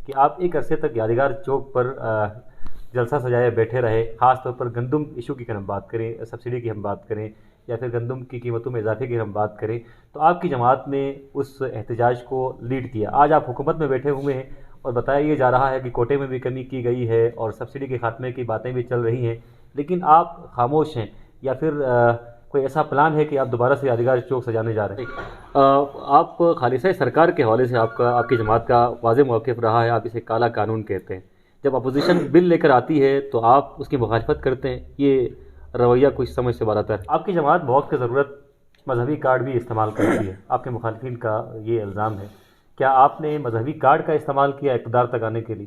کہ آپ ایک عرصے تک یادگار چوک پر جلسہ سجائے بیٹھے رہے، خاص طور پر گندم ایشو کی اگر ہم بات کریں، سبسڈی کی ہم بات کریں یا پھر گندم کی قیمتوں میں اضافے کی ہم بات کریں، تو آپ کی جماعت نے اس احتجاج کو لیڈ کیا۔ آج آپ حکومت میں بیٹھے ہوئے ہیں اور بتایا یہ جا رہا ہے کہ کوٹے میں بھی کمی کی گئی ہے اور سبسڈی کے خاتمے کی باتیں بھی چل رہی ہیں، لیکن آپ خاموش ہیں، یا پھر کوئی ایسا پلان ہے کہ آپ دوبارہ سے یادگار چوک سجانے جا رہے ہیں؟ آپ خالصہ سرکار کے حوالے سے آپ کی جماعت کا واضح موقف رہا ہے، آپ اسے کالا قانون کہتے ہیں۔ جب اپوزیشن بل لے کر آتی ہے تو آپ اس کی مخالفت کرتے ہیں، یہ رویہ کچھ سمجھ سے بالا تر ہے۔ آپ کی جماعت بہت کی ضرورت مذہبی کارڈ بھی استعمال کرتی ہے، آپ کے مخالفین کا یہ الزام ہے۔ کیا آپ نے مذہبی کارڈ کا استعمال کیا اقتدار تک آنے کے لیے؟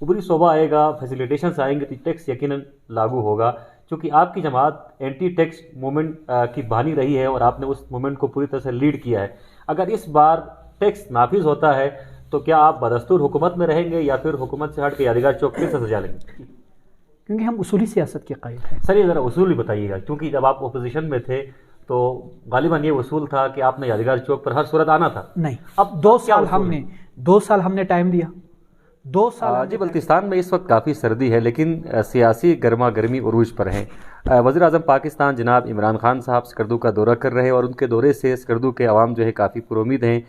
عبوری صوبہ آئے گا، فیسیلیٹیشنز آئیں گے تو ٹیکس یقیناً لاگو ہوگا، کیونکہ آپ کی جماعت اینٹی ٹیکس موومنٹ کی بانی رہی ہے اور آپ نے اس موومنٹ کو پوری طرح سے لیڈ کیا ہے۔ اگر اس بار ٹیکس نافذ ہوتا ہے تو کیا آپ بدستور حکومت میں رہیں گے یا پھر حکومت سے ہٹ کے یادگار چوک پھر سے سجا لیں گے؟ کیونکہ ہم اصولی سیاست کے قائل ہیں۔ سر یہ ذرا اصول ہی بتائیے گا، کیونکہ جب آپ اپوزیشن میں تھے تو غالباً یہ اصول تھا کہ آپ نے یادگار چوک پر ہر صورت آنا تھا۔ نہیں، اب 2 سال ہم نے ٹائم دیا، 2 سال جی بلتستان میں اس وقت کافی سردی ہے، لیکن سیاسی گرما گرمی عروج پر ہیں۔ وزیر اعظم پاکستان جناب عمران خان صاحب سکردو کا دورہ کر رہے ہیں اور ان کے دورے سے سکردو کے عوام جو ہے کافی پر امید ہیں،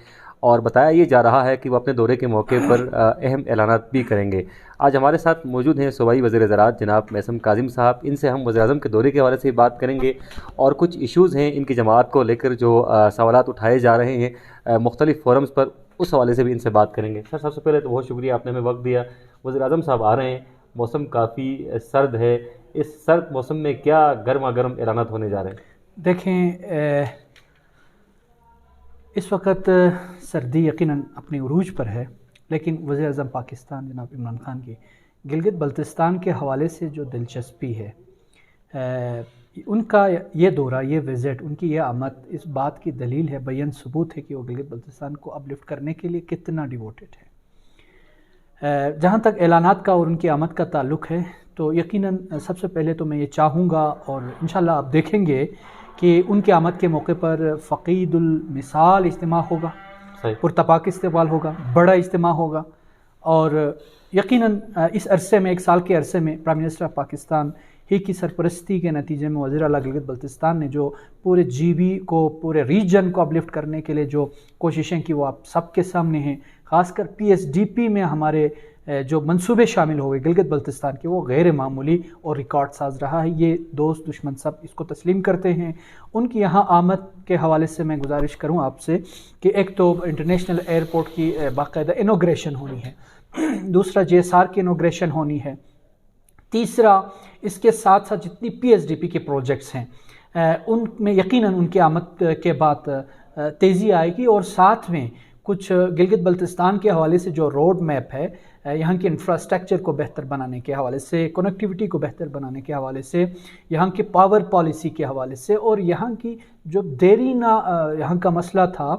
اور بتایا یہ جا رہا ہے کہ وہ اپنے دورے کے موقع پر اہم اعلانات بھی کریں گے۔ آج ہمارے ساتھ موجود ہیں صوبائی وزیر زراعت جناب میثم کاظم صاحب، ان سے ہم وزیر اعظم کے دورے کے حوالے سے بات کریں گے اور کچھ ایشوز ہیں ان کی جماعت کو لے کر جو سوالات اٹھائے جا رہے ہیں مختلف فورمز پر، اس حوالے سے بھی ان سے بات کریں گے۔ سر سب سے پہلے تو بہت شکریہ، آپ نے ہمیں وقت دیا۔ وزیر اعظم صاحب آ رہے ہیں، موسم کافی سرد ہے، اس سرد موسم میں کیا گرما گرم اعلانات ہونے جا رہے ہیں؟ دیکھیں، اس وقت سردی یقیناً اپنی عروج پر ہے، لیکن وزیر اعظم پاکستان جناب عمران خان کی گلگت بلتستان کے حوالے سے جو دلچسپی ہے، ان کا یہ دورہ، یہ وزٹ، ان کی یہ آمد اس بات کی دلیل ہے، بیان ثبوت ہے کہ وہ گلگت بلتستان کو اپ لفٹ کرنے کے لیے کتنا ڈیووٹڈ ہے۔ جہاں تک اعلانات کا اور ان کی آمد کا تعلق ہے تو یقیناً سب سے پہلے تو میں یہ چاہوں گا، اور انشاءاللہ آپ دیکھیں گے کہ ان کی آمد کے موقع پر فقید المثال اجتماع ہوگا، پرتپاک استقبال ہوگا، بڑا اجتماع ہوگا، اور یقیناً اس عرصے میں، 1 سال کے عرصے میں، پرائم منسٹر آف پاکستان ہی کی سرپرستی کے نتیجے میں وزیر اعلیٰ گلگت بلتستان نے جو پورے جی بی کو، پورے ریجن کو اپلفٹ کرنے کے لیے جو کوششیں کی، وہ آپ سب کے سامنے ہیں۔ خاص کر پی ایس ڈی پی میں ہمارے جو منصوبے شامل ہوئے گلگت بلتستان کے، وہ غیر معمولی اور ریکارڈ ساز رہا ہے۔ یہ دوست دشمن سب اس کو تسلیم کرتے ہیں۔ ان کی یہاں آمد کے حوالے سے میں گزارش کروں آپ سے کہ ایک تو انٹرنیشنل ایئرپورٹ کی باقاعدہ انوگریشن ہونی ہے، دوسرا جے ایس آر کی انوگریشن ہونی ہے، تیسرا اس کے ساتھ ساتھ جتنی پی ایس ڈی پی کے پروجیکٹس ہیں ان میں یقیناً ان کی آمد کے بعد تیزی آئے گی، اور ساتھ میں کچھ گلگت بلتستان کے حوالے سے جو روڈ میپ ہے، یہاں کے انفراسٹرکچر کو بہتر بنانے کے حوالے سے، کنیکٹیوٹی کو بہتر بنانے کے حوالے سے، یہاں کی پاور پالیسی کے حوالے سے، اور یہاں کی جو دیرینہ یہاں کا مسئلہ تھا،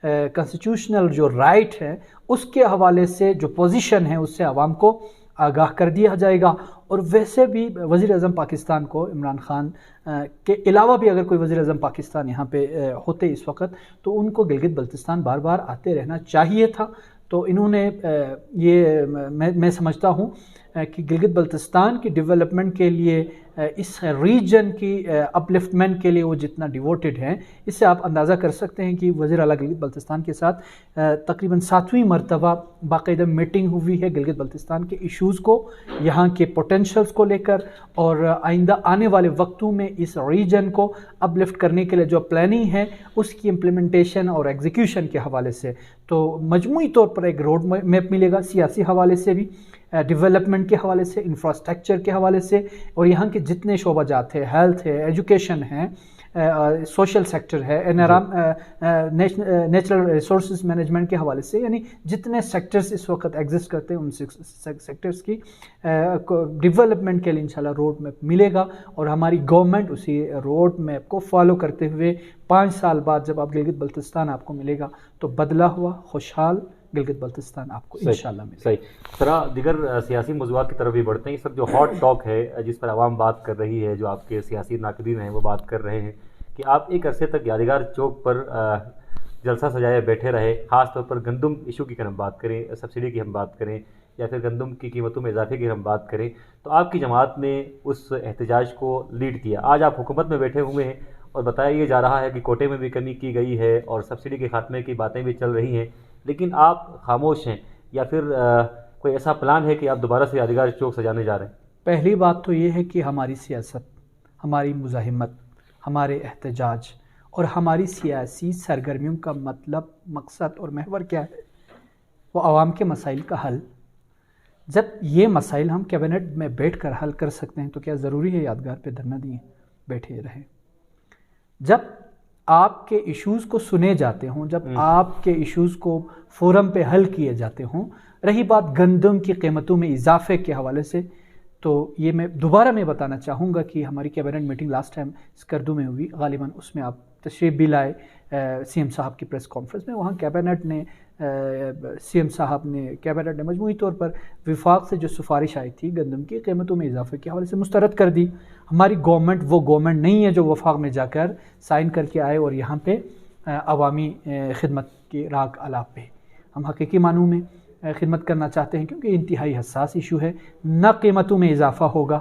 کنسٹیٹیوشنل جو رائٹ ہے، اس کے حوالے سے جو پوزیشن ہے اس سے عوام کو آگاہ کر دیا جائے گا۔ اور ویسے بھی وزیر اعظم پاکستان کو، عمران خان کے علاوہ بھی اگر کوئی وزیر اعظم پاکستان یہاں پہ ہوتے اس وقت، تو ان کو گلگت بلتستان بار بار آتے رہنا چاہیے تھا۔ تو انہوں نے یہ میں سمجھتا ہوں کہ گلگت بلتستان کی ڈیولپمنٹ کے لیے، اس ریجن کی اپلفٹمنٹ کے لیے وہ جتنا ڈیووٹڈ ہیں، اس سے آپ اندازہ کر سکتے ہیں کہ وزیر اعلیٰ گلگت بلتستان کے ساتھ تقریباً 7ویں مرتبہ باقاعدہ میٹنگ ہوئی ہے گلگت بلتستان کے ایشوز کو، یہاں کے پوٹینشلز کو لے کر، اور آئندہ آنے والے وقتوں میں اس ریجن کو اپلفٹ کرنے کے لیے جو پلاننگ ہے اس کی امپلیمنٹیشن اور ایگزیکیوشن کے حوالے سے۔ تو مجموعی طور پر ایک روڈ میپ ملے گا، سیاسی حوالے سے بھی، ڈیولپمنٹ کے حوالے سے، انفراسٹرکچر کے حوالے سے، اور یہاں کے جتنے شعبہ جات ہے، ہیلتھ ہے، ایجوکیشن ہے، سوشل سیکٹر ہے، نیچرل ریسورسز مینجمنٹ کے حوالے سے، یعنی جتنے سیکٹرز اس وقت ایگزسٹ کرتے ہیں ان سیکٹرز کی ڈیولپمنٹ کے لیے انشاءاللہ روڈ میپ ملے گا، اور ہماری گورنمنٹ اسی روڈ میپ کو فالو کرتے ہوئے 5 سال بعد جب آپ گلگت بلتستان آپ کو ملے گا تو بدلا ہوا خوشحال گلگت بلتستان آپ کو انشاءاللہ ملے گا۔ صحیح سرا، دیگر سیاسی موضوعات کی طرف بھی بڑھتے ہیں۔ اس وقت جو ہاٹ ٹاک ہے جس پر عوام بات کر رہی ہے، جو آپ کے سیاسی ناقدین ہیں وہ بات کر رہے ہیں کہ آپ ایک عرصے تک یادگار چوک پر جلسہ سجائے بیٹھے رہے، خاص طور پر گندم ایشو کی اگر ہم بات کریں، سبسڈی کی ہم بات کریں یا پھر گندم کی قیمتوں میں اضافے کی ہم بات کریں، تو آپ کی جماعت نے اس احتجاج کو لیڈ کیا. آج آپ حکومت میں بیٹھے ہوئے ہیں اور بتایا یہ جا رہا ہے کہ کوٹے میں بھی کمی کی گئی ہے اور سبسڈی کے خاتمے کی باتیں بھی چل رہی ہیں، لیکن آپ خاموش ہیں، یا پھر کوئی ایسا پلان ہے کہ آپ دوبارہ سے یادگار چوک سجانے جا رہے ہیں؟ پہلی بات تو یہ ہے کہ ہماری سیاست، ہماری مزاحمت، ہمارے احتجاج اور ہماری سیاسی سرگرمیوں کا مطلب، مقصد اور محور کیا ہے؟ وہ عوام کے مسائل کا حل. جب یہ مسائل ہم کیبنٹ میں بیٹھ کر حل کر سکتے ہیں تو کیا ضروری ہے یادگار پہ دھرنا دیں بیٹھے رہیں؟ جب آپ کے ایشوز کو سنے جاتے ہوں، جب آپ کے ایشوز کو فورم پہ حل کیے جاتے ہوں. رہی بات گندم کی قیمتوں میں اضافے کے حوالے سے، تو یہ میں دوبارہ بتانا چاہوں گا کہ ہماری cabinet meeting last time Skardu میں ہوئی، غالباً اس میں آپ تشریف بھی لائے سی ایم صاحب کی پریس کانفرنس میں. وہاں کیبنٹ نے سی ایم صاحب نے کیبنٹ نے مجموعی طور پر وفاق سے جو سفارش آئی تھی گندم کی قیمتوں میں اضافے کے حوالے سے مسترد کر دی. ہماری گورنمنٹ وہ گورنمنٹ نہیں ہے جو وفاق میں جا کر سائن کر کے آئے اور یہاں پہ عوامی خدمت کے راگ الاپ پہ. ہم حقیقی معنوں میں خدمت کرنا چاہتے ہیں کیونکہ انتہائی حساس ایشو ہے. نہ قیمتوں میں اضافہ ہوگا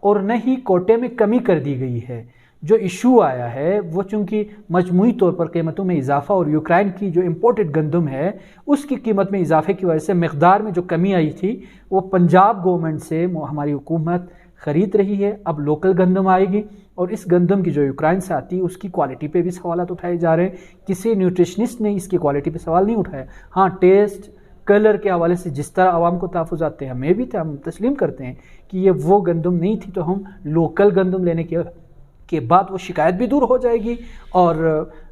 اور نہ ہی کوٹے میں کمی کر دی گئی ہے. جو ایشو آیا ہے وہ چونکہ مجموعی طور پر قیمتوں میں اضافہ اور یوکرائن کی جو امپورٹڈ گندم ہے اس کی قیمت میں اضافے کی وجہ سے مقدار میں جو کمی آئی تھی وہ پنجاب گورنمنٹ سے ہماری حکومت خرید رہی ہے. اب لوکل گندم آئے گی اور اس گندم کی جو یوکرائن سے آتی ہے اس کی کوالٹی پہ بھی سوالات اٹھائے جا رہے ہیں. کسی نیوٹریشنسٹ نے اس کی کوالٹی پہ سوال نہیں اٹھایا. ہاں ٹیسٹ کلر کے حوالے سے جس طرح عوام کو تحفظات تھے ہمیں بھی تھے، ہم تسلیم کرتے ہیں کہ یہ وہ گندم نہیں تھی، تو ہم لوکل گندم لینے کے بعد وہ شکایت بھی دور ہو جائے گی اور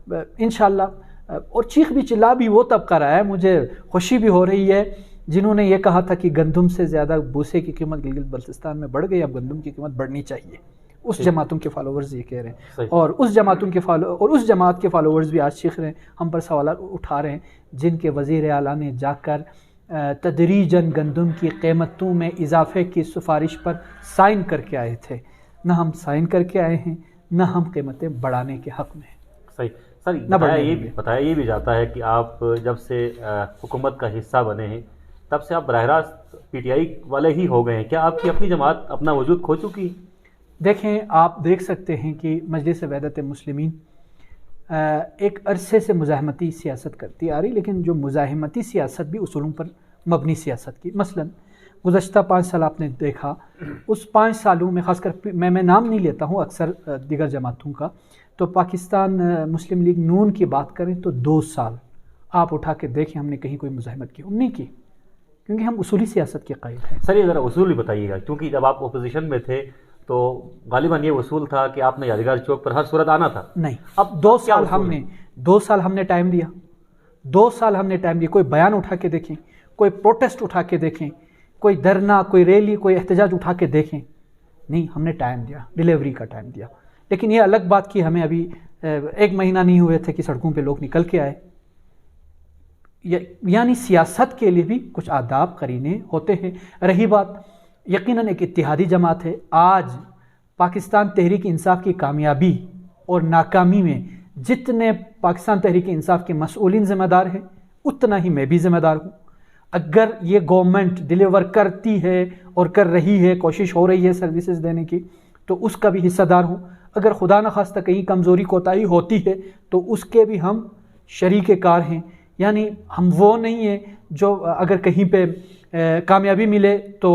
انشاءاللہ. اور چیخ بھی چلا بھی وہ طبقہ رہا ہے. مجھے خوشی بھی ہو رہی ہے جنہوں نے یہ کہا تھا کہ گندم سے زیادہ بوسے کی قیمت گلگت بلتستان میں بڑھ گئی، اب گندم کی قیمت بڑھنی چاہیے. اس جماعتوں کے فالوورز یہ کہہ رہے ہیں اور اس جماعت کے فالوورز بھی آج چیخ رہے ہیں، ہم پر سوالات اٹھا رہے ہیں جن کے وزیر اعلیٰ نے جا کر تدریجاً گندم کی قیمتوں میں اضافے کی سفارش پر سائن کر کے آئے تھے. نہ ہم سائن کر کے آئے ہیں نہ ہم قیمتیں بڑھانے کے حق میں ہیں. صحیح سر، بتایا یہ بھی جاتا ہے کہ آپ جب سے حکومت کا حصہ بنے ہیں تب سے آپ براہ راست پی ٹی آئی والے ہی ہو گئے ہیں. کیا آپ کی اپنی جماعت اپنا وجود کھو چکی؟ دیکھیں، آپ دیکھ سکتے ہیں کہ مجلس وحدت مسلمین ایک عرصے سے مزاحمتی سیاست کرتی آ رہی، لیکن جو مزاحمتی سیاست بھی اصولوں پر مبنی سیاست کی. مثلاً گزشتہ 5 سال آپ نے دیکھا، اس 5 سالوں میں خاص کر میں نام نہیں لیتا ہوں اکثر دیگر جماعتوں کا، تو پاکستان مسلم لیگ نون کی بات کریں تو 2 سال آپ اٹھا کے دیکھیں ہم نے کہیں کوئی مزاحمت کی؟ ہم نہیں کی، کیونکہ ہم اصولی سیاست کے قائل ہیں. سر یہ ذرا اصول بھی بتائیے گا، کیونکہ جب آپ اپوزیشن میں تھے تو غالباً یہ اصول تھا کہ آپ نے یادگار چوک پر ہر صورت آنا تھا. نہیں، اب 2 سال ہم نے ٹائم دیا. 2 سال ہم نے ٹائم دیا. کوئی بیان اٹھا کے دیکھیں، کوئی پروٹیسٹ اٹھا کے دیکھیں، کوئی دھرنا، کوئی ریلی، کوئی احتجاج اٹھا کے دیکھیں. نہیں، ہم نے ٹائم دیا، ڈیلیوری کا ٹائم دیا. لیکن یہ الگ بات کی ہمیں ابھی 1 مہینہ نہیں ہوئے تھے کہ سڑکوں پہ لوگ نکل کے آئے. یعنی سیاست کے لیے بھی کچھ آداب قرینے ہوتے ہیں. رہی بات، یقیناً ایک اتحادی جماعت ہے. آج پاکستان تحریک انصاف کی کامیابی اور ناکامی میں جتنے پاکستان تحریک انصاف کے مسئولین ذمہ دار ہیں اتنا ہی میں بھی ذمہ دار ہوں. اگر یہ گورنمنٹ ڈیلیور کرتی ہے اور کر رہی ہے، کوشش ہو رہی ہے سروسز دینے کی، تو اس کا بھی حصہ دار ہوں. اگر خدا نخواستہ کہیں کمزوری کوتاہی ہوتی ہے تو اس کے بھی ہم شریک کار ہیں. یعنی ہم وہ نہیں ہیں جو اگر کہیں پہ کامیابی ملے تو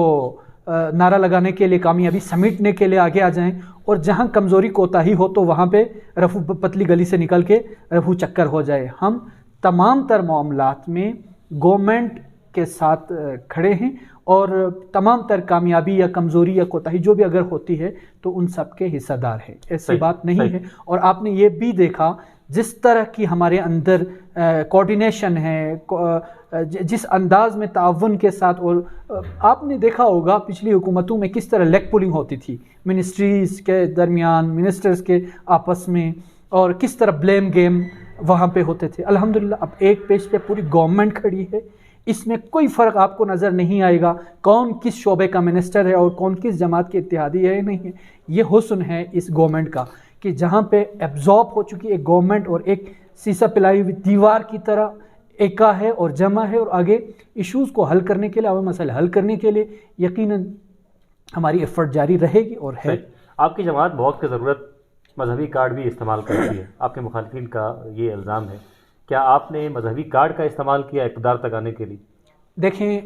نعرہ لگانے کے لیے، کامیابی سمیٹنے کے لیے آگے آ جائیں، اور جہاں کمزوری کوتاہی ہو تو وہاں پہ رفو پتلی گلی سے نکل کے رفو چکر ہو جائے. ہم تمام تر معاملات میں گورنمنٹ کے ساتھ کھڑے ہیں اور تمام تر کامیابی یا کمزوری یا کوتاہی جو بھی اگر ہوتی ہے تو ان سب کے حصہ دار ہیں. ایسی بات نہیں ہے. اور آپ نے یہ بھی دیکھا جس طرح کی ہمارے اندر کوارڈینیشن ہے، جس انداز میں تعاون کے ساتھ، اور آپ نے دیکھا ہوگا پچھلی حکومتوں میں کس طرح لیگ پولنگ ہوتی تھی منسٹریز کے درمیان، منسٹرز کے آپس میں، اور کس طرح بلیم گیم وہاں پہ ہوتے تھے. الحمدللہ اب ایک پیج پہ پوری گورنمنٹ کھڑی ہے. اس میں کوئی فرق آپ کو نظر نہیں آئے گا کون کس شعبے کا منسٹر ہے اور کون کس جماعت کے اتحادی ہے. نہیں ہے. یہ حسن ہے اس گورنمنٹ کا کہ جہاں پہ ایبزارب ہو چکی ایک گورنمنٹ اور ایک سیسا پلائی ہوئی دیوار کی طرح ایکا ہے اور جمع ہے، اور آگے ایشوز کو حل کرنے کے لیے، عوامی مسائل حل کرنے کے لیے یقیناً ہماری ایفرٹ جاری رہے گی اور ہے۔ آپ کی جماعت بہت کی ضرورت مذہبی کارڈ بھی استعمال کرتی ہے، آپ کے مخالفین کا یہ الزام ہے، کیا آپ نے مذہبی کارڈ کا استعمال کیا اقتدار تک آنے کے لیے؟ دیکھیں،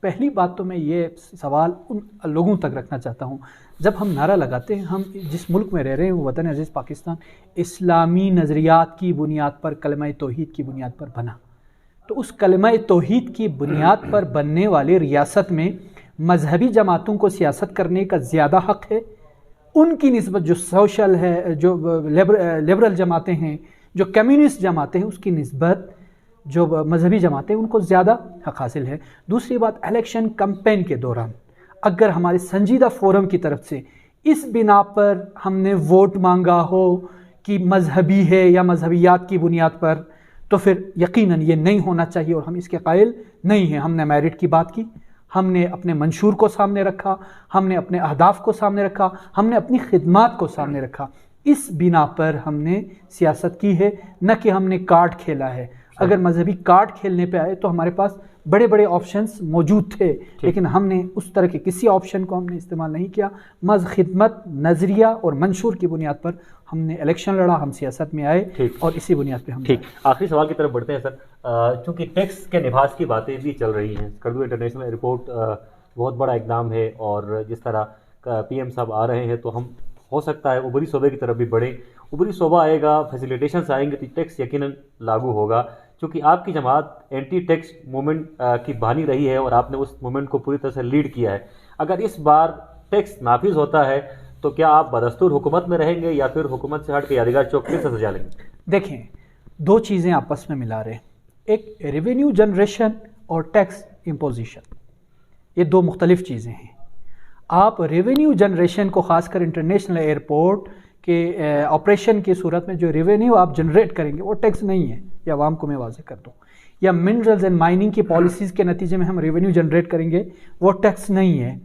پہلی بات تو میں یہ سوال ان لوگوں تک رکھنا چاہتا ہوں، جب ہم نعرہ لگاتے ہیں، ہم جس ملک میں رہ رہے ہیں وہ وطن عزیز پاکستان اسلامی نظریات کی بنیاد پر، کلمہ توحید کی بنیاد پر بنا، تو اس کلمہ توحید کی بنیاد پر بننے والے ریاست میں مذہبی جماعتوں کو سیاست کرنے کا زیادہ حق ہے، ان کی نسبت جو سوشل ہے، جو لیبرل جماعتیں ہیں، جو کمیونسٹ جماعتیں ہیں، اس کی نسبت جو مذہبی جماعتیں ان کو زیادہ حق حاصل ہے۔ دوسری بات، الیکشن کمپین کے دوران اگر ہمارے سنجیدہ فورم کی طرف سے اس بنا پر ہم نے ووٹ مانگا ہو کہ مذہبی ہے یا مذہبیات کی بنیاد پر، تو پھر یقیناً یہ نہیں ہونا چاہیے اور ہم اس کے قائل نہیں ہیں۔ ہم نے میرٹ کی بات کی، ہم نے اپنے منشور کو سامنے رکھا، ہم نے اپنے اہداف کو سامنے رکھا، ہم نے اپنی خدمات کو سامنے رکھا، اس بنا پر ہم نے سیاست کی ہے، نہ کہ ہم نے کارڈ کھیلا ہے۔ اگر مذہبی کارڈ کھیلنے پہ آئے تو ہمارے پاس بڑے بڑے آپشنز موجود تھے، لیکن ہم نے اس طرح کے کسی آپشن کو ہم نے استعمال نہیں کیا۔ خدمت، نظریہ اور منشور کی بنیاد پر ہم نے الیکشن لڑا، ہم سیاست میں آئے اور اسی بنیاد پہ ہم ٹھیک۔ آخری سوال کی طرف بڑھتے ہیں سر، چونکہ ٹیکس کے نفاذ کی باتیں بھی چل رہی ہیں، اسکردو انٹرنیشنل ایئرپورٹ بہت بڑا اقدام ہے، اور جس طرح پی ایم صاحب آ رہے ہیں تو ہم ہو سکتا ہے عبوری صوبے کی طرف بھی بڑھیں، عبوری صوبہ آئے گا، فیسیلیٹیشنز آئیں گے تو ٹیکس یقیناً لاگو ہوگا، چونکہ آپ کی جماعت اینٹی ٹیکس موومنٹ کی بانی رہی ہے اور آپ نے اس موومنٹ کو پوری طرح سے لیڈ کیا ہے۔ اگر اس بار ٹیکس نافذ ہوتا ہے تو کیا آپ بدستور حکومت میں رہیں گے یا پھر حکومت سے ہٹ کے یادگار چوک پھر سے سجا لیں گے؟ دیکھیں، دو چیزیں آپس میں ملا رہے ہیں، ایک ریونیو جنریشن اور ٹیکس امپوزیشن، یہ دو مختلف چیزیں ہیں۔ آپ ریونیو جنریشن کو، خاص کر انٹرنیشنل ایئرپورٹ کے آپریشن کی صورت میں جو ریونیو آپ جنریٹ کریں گے وہ ٹیکس نہیں ہے، یہ عوام کو میں واضح کر دوں، یا منرلز اینڈ مائننگ کی پالیسیز کے نتیجے میں ہم ریونیو جنریٹ کریں گے وہ ٹیکس نہیں ہے۔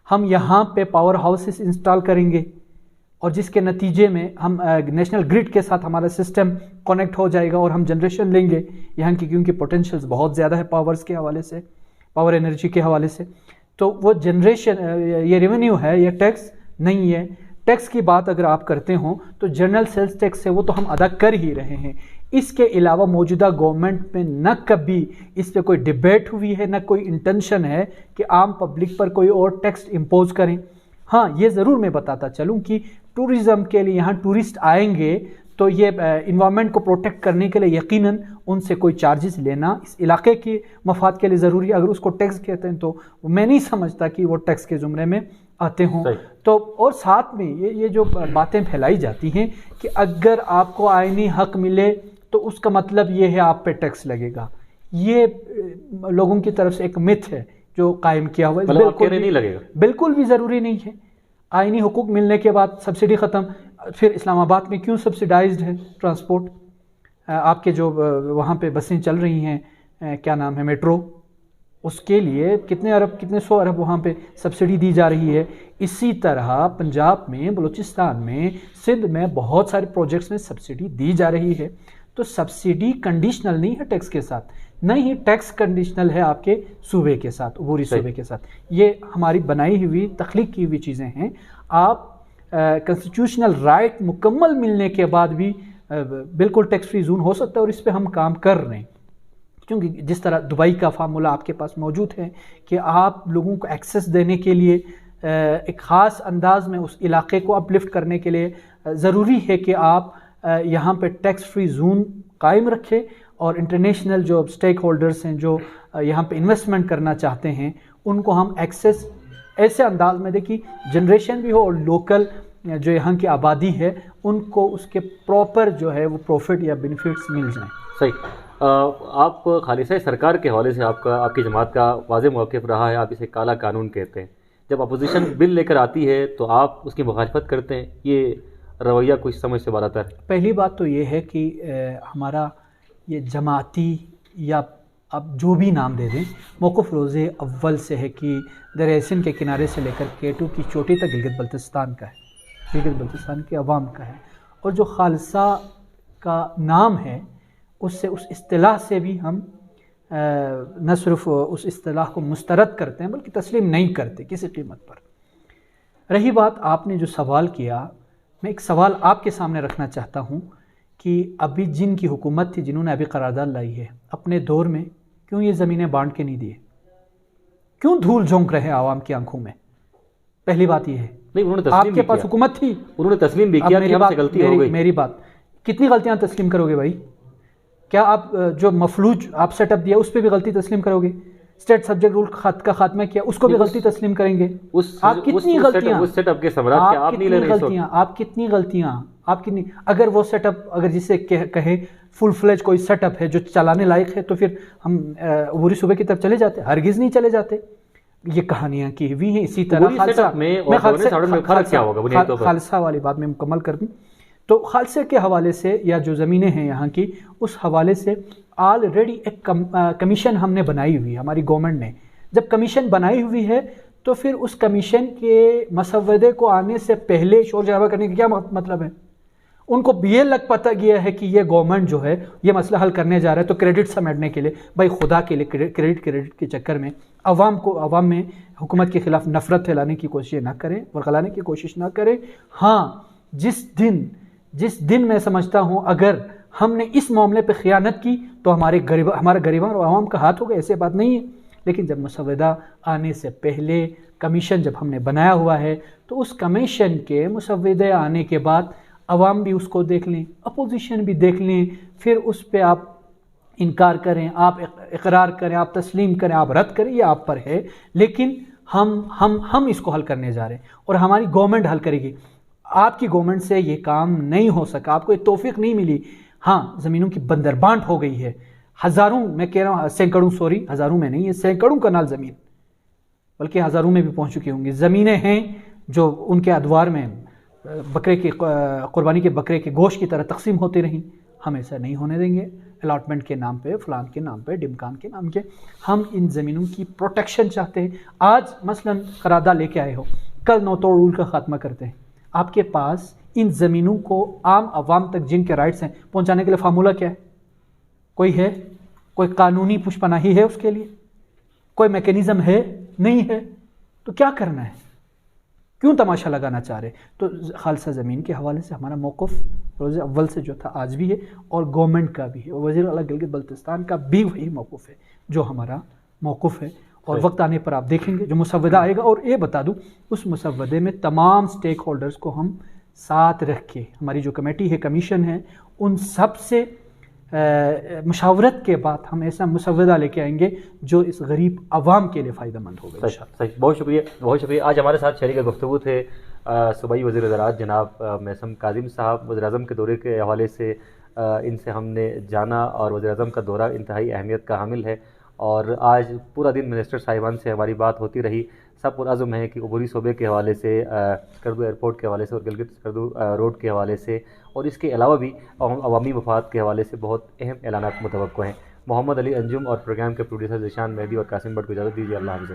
ہم یہاں پہ پاور ہاؤسز انسٹال کریں گے اور جس کے نتیجے میں ہم نیشنل گرڈ کے ساتھ ہمارا سسٹم کنیکٹ ہو جائے گا اور ہم جنریشن لیں گے یہاں کی، کیونکہ پوٹینشیلز بہت زیادہ ہے پاورز کے حوالے سے، پاور انرجی کے حوالے سے، تو وہ جنریشن یہ ریونیو ہے، یہ ٹیکس نہیں ہے۔ ٹیکس کی بات اگر آپ کرتے ہوں تو جنرل سیلز ٹیکس ہے، وہ تو ہم ادا کر ہی رہے ہیں۔ اس کے علاوہ موجودہ گورنمنٹ میں نہ کبھی اس پہ کوئی ڈیبیٹ ہوئی ہے، نہ کوئی انٹینشن ہے کہ عام پبلک پر کوئی اور ٹیکس امپوز کریں۔ ہاں، یہ ضرور میں بتاتا چلوں کہ ٹورزم کے لیے یہاں ٹورسٹ آئیں گے تو یہ انوائرمنٹ کو پروٹیکٹ کرنے کے لیے یقیناً ان سے کوئی چارجز لینا اس علاقے کے مفاد کے لیے ضروری ہے۔ اگر اس کو ٹیکس کہتے ہیں تو میں نہیں سمجھتا کہ وہ ٹیکس کے زمرے میں آتے ہوں۔ تو اور ساتھ میں یہ جو باتیں پھیلائی جاتی ہیں کہ اگر آپ کو آئینی حق ملے تو اس کا مطلب یہ ہے آپ پہ ٹیکس لگے گا، یہ لوگوں کی طرف سے ایک متھ ہے جو قائم کیا ہوا ہے۔ بالکل بھی ضروری نہیں ہے۔ آئینی حقوق ملنے کے بعد سبسڈی ختم، پھر اسلام آباد میں کیوں سبسڈائزڈ ہے ٹرانسپورٹ؟ آپ کے جو وہاں پہ بسیں چل رہی ہیں، کیا نام ہے، میٹرو، اس کے لیے کتنے ارب، کتنے سو ارب وہاں پہ سبسڈی دی جا رہی ہے۔ اسی طرح پنجاب میں، بلوچستان میں، سندھ میں بہت سارے پروجیکٹس میں سبسڈی دی جا رہی ہے۔ تو سبسڈی کنڈیشنل نہیں ہے ٹیکس کے ساتھ، نہیں ٹیکس کنڈیشنل ہے آپ کے صوبے کے ساتھ، عبوری صوبے کے ساتھ۔ یہ ہماری بنائی ہوئی، تخلیق کی ہوئی چیزیں ہیں۔ آپ کنسٹیٹیوشنل رائٹ مکمل ملنے کے بعد بھی بالکل ٹیکس فری زون ہو سکتا ہے، اور اس پہ ہم کام کر رہے ہیں، کیونکہ جس طرح دبئی کا فارمولا آپ کے پاس موجود ہے کہ آپ لوگوں کو ایکسیس دینے کے لیے ایک خاص انداز میں اس علاقے کو اپ لفٹ کرنے کے لیے ضروری ہے کہ آپ یہاں پہ ٹیکس فری زون قائم رکھیں، اور انٹرنیشنل جو اسٹیک ہولڈرز ہیں جو یہاں پہ انویسٹمنٹ کرنا چاہتے ہیں ان کو ہم ایکسیس ایسے انداز میں دیں کہ جنریشن بھی ہو اور لوکل جو یہاں کی آبادی ہے ان کو اس کے پراپر جو ہے وہ پروفٹ یا بینیفٹس مل جائیں۔ صحیح۔ آپ خالصہ سرکار کے حوالے سے آپ کی جماعت کا واضح موقف رہا ہے، آپ اسے کالا قانون کہتے ہیں۔ جب اپوزیشن بل لے کر آتی ہے تو آپ اس کی مخالفت کرتے ہیں، یہ رویہ کچھ سمجھ سے بالاتر ہے؟ پہلی بات تو یہ ہے کہ ہمارا یہ جماعتی یا آپ جو بھی نام دے دیں، موقف روز اول سے ہے کہ دریائے سندھ کے کنارے سے لے کر K2 کی چوٹی تک گلگت بلتستان کا ہے، گلگت بلتستان کے عوام کا ہے، اور جو خالصہ کا نام ہے اس سے، اس اصطلاح سے بھی ہم نہ صرف اس اصطلاح کو مسترد کرتے ہیں بلکہ تسلیم نہیں کرتے کسی قیمت پر۔ رہی بات آپ نے جو سوال کیا، میں ایک سوال آپ کے سامنے رکھنا چاہتا ہوں کہ ابھی جن کی حکومت تھی، جنہوں نے ابھی قرارداد لائی ہے، اپنے دور میں کیوں یہ زمینیں بانٹ کے نہیں دیے؟ کیوں دھول جھونک رہے عوام کی آنکھوں میں؟ پہلی بات یہ ہے، نہیں انہوں نے آپ تسلیم کے بھی پاس کیا، حکومت تھی، انہوں نے تسلیم بھی کیا کہ ہم سے غلطی ہو گئی۔ میری بات، کتنی غلطیاں تسلیم کرو گے بھائی؟ کیا آپ جو مفلوج آپ سیٹ اپ دیا اس پہ بھی غلطی تسلیم کرو گے؟ اسٹیٹ سبجیکٹ رول کا خاتمہ کیا، اس کو بھی غلطی تسلیم کریں گے؟ آپ کتنی غلطیاں، اس سیٹ اپ کے ثمرات کیا آپ نہیں لے رہے اس وقت؟ آپ کتنی، اگر وہ سیٹ اپ، اگر جسے کہے فل فلیج کوئی سیٹ اپ ہے جو چلانے لائق ہے، تو پھر ہم عبوری صوبے کی طرف چلے جاتے؟ ہرگز نہیں چلے جاتے۔ یہ کہانیاں کی ہوئی ہیں اسی طرح۔ خالصہ والی بات میں مکمل کر دوں تو خالصہ کے حوالے سے یا جو زمینیں ہیں یہاں کی، اس حوالے سے آلریڈی ایک کمیشن ہم نے بنائی ہوئی ہے، ہماری گورنمنٹ نے۔ جب کمیشن بنائی ہوئی ہے تو پھر اس کمیشن کے مسودے کو آنے سے پہلے شور شرابہ کرنے کا کیا مطلب ہے؟ ان کو یہ لگ پتہ گیا ہے کہ یہ گورنمنٹ جو ہے یہ مسئلہ حل کرنے جا رہا ہے، تو کریڈٹ سمیٹنے کے لیے، بھائی خدا کے لیے کریڈٹ کے چکر میں عوام میں حکومت کے خلاف نفرت پھیلانے کی کوشش نہ کریں، ورغلانے کی کوشش نہ کریں۔ ہاں، جس دن میں سمجھتا ہوں اگر ہم نے اس معاملے پہ خیانت کی تو ہمارا غریبان اور عوام کا ہاتھ ہوگا، ایسے بات نہیں ہے۔ لیکن جب مسودہ آنے سے پہلے کمیشن جب ہم نے بنایا ہوا ہے، تو اس کمیشن کے مسودے آنے کے بعد عوام بھی اس کو دیکھ لیں، اپوزیشن بھی دیکھ لیں، پھر اس پہ آپ انکار کریں، آپ اقرار کریں، آپ تسلیم کریں، آپ رد کریں، یہ آپ پر ہے۔ لیکن ہم اس کو حل کرنے جا رہے ہیں اور ہماری گورنمنٹ حل کرے گی۔ آپ کی گورنمنٹ سے یہ کام نہیں ہو سکا، آپ کو یہ توفیق نہیں ملی۔ ہاں، زمینوں کی بندربانٹ ہو گئی ہے، ہزاروں، میں کہہ رہا ہوں سینکڑوں، ہزاروں میں نہیں ہے، سینکڑوں کنال زمین، بلکہ ہزاروں میں بھی پہنچ چکی ہوں گی زمینیں ہیں جو ان کے ادوار میں قربانی کے بکرے کے گوشت کی طرح تقسیم ہوتی رہیں۔ ہم ایسا نہیں ہونے دیں گے، الاٹمنٹ کے نام پہ، فلان کے نام پہ، ڈمکان کے نام کے۔ ہم ان زمینوں کی پروٹیکشن چاہتے ہیں۔ آج مثلا قرارداد لے کے آئے ہو، کل نو توڑ رول کا خاتمہ کرتے ہیں۔ آپ کے پاس ان زمینوں کو عام عوام تک جن کے رائٹس ہیں پہنچانے کے لیے فارمولہ کیا ہے؟ کوئی ہے؟ کوئی قانونی پشت پناہی ہے اس کے لیے؟ کوئی میکینزم ہے؟ نہیں ہے۔ تو کیا کرنا ہے؟ کیوں تماشا لگانا چاہ رہے؟ تو خالصہ زمین کے حوالے سے ہمارا موقف روز اول سے جو تھا آج بھی ہے، اور گورنمنٹ کا بھی ہے، وزیر اعلیٰ گلگت بلتستان کا بھی وہی موقف ہے جو ہمارا موقف ہے۔ اور وقت آنے پر آپ دیکھیں گے جو مسودہ آئے گا، اور یہ بتا دوں اس مسودے میں تمام سٹیک ہولڈرز کو ہم ساتھ رکھ کے، ہماری جو کمیٹی ہے، کمیشن ہے، ان سب سے مشاورت کے بعد ہم ایسا مسودہ لے کے آئیں گے جو اس غریب عوام کے لیے فائدہ مند ہوگا۔ صحیح، بہت شکریہ، بہت شکریہ۔ آج ہمارے ساتھ شریک گفتگو تھے صوبائی وزیر زراعت جناب میثم کاظم صاحب۔ وزیر اعظم کے دورے کے حوالے سے ان سے ہم نے جانا، اور وزیر اعظم کا دورہ انتہائی اہمیت کا حامل ہے، اور آج پورا دن منسٹر صاحبان سے ہماری بات ہوتی رہی۔ سب پرعزم ہے کہ عبوری صوبے کے حوالے سے، سکردو ایئرپورٹ کے حوالے سے، اور گلگت سکردو روڈ کے حوالے سے، اور اس کے علاوہ بھی عوامی مفاد کے حوالے سے بہت اہم اعلانات متوقع ہیں۔ محمد علی انجم اور پروگرام کے پروڈیوسر ذیشان مہدی اور قاسم بٹ کو اجازت دیجیے۔ اللہ حافظ۔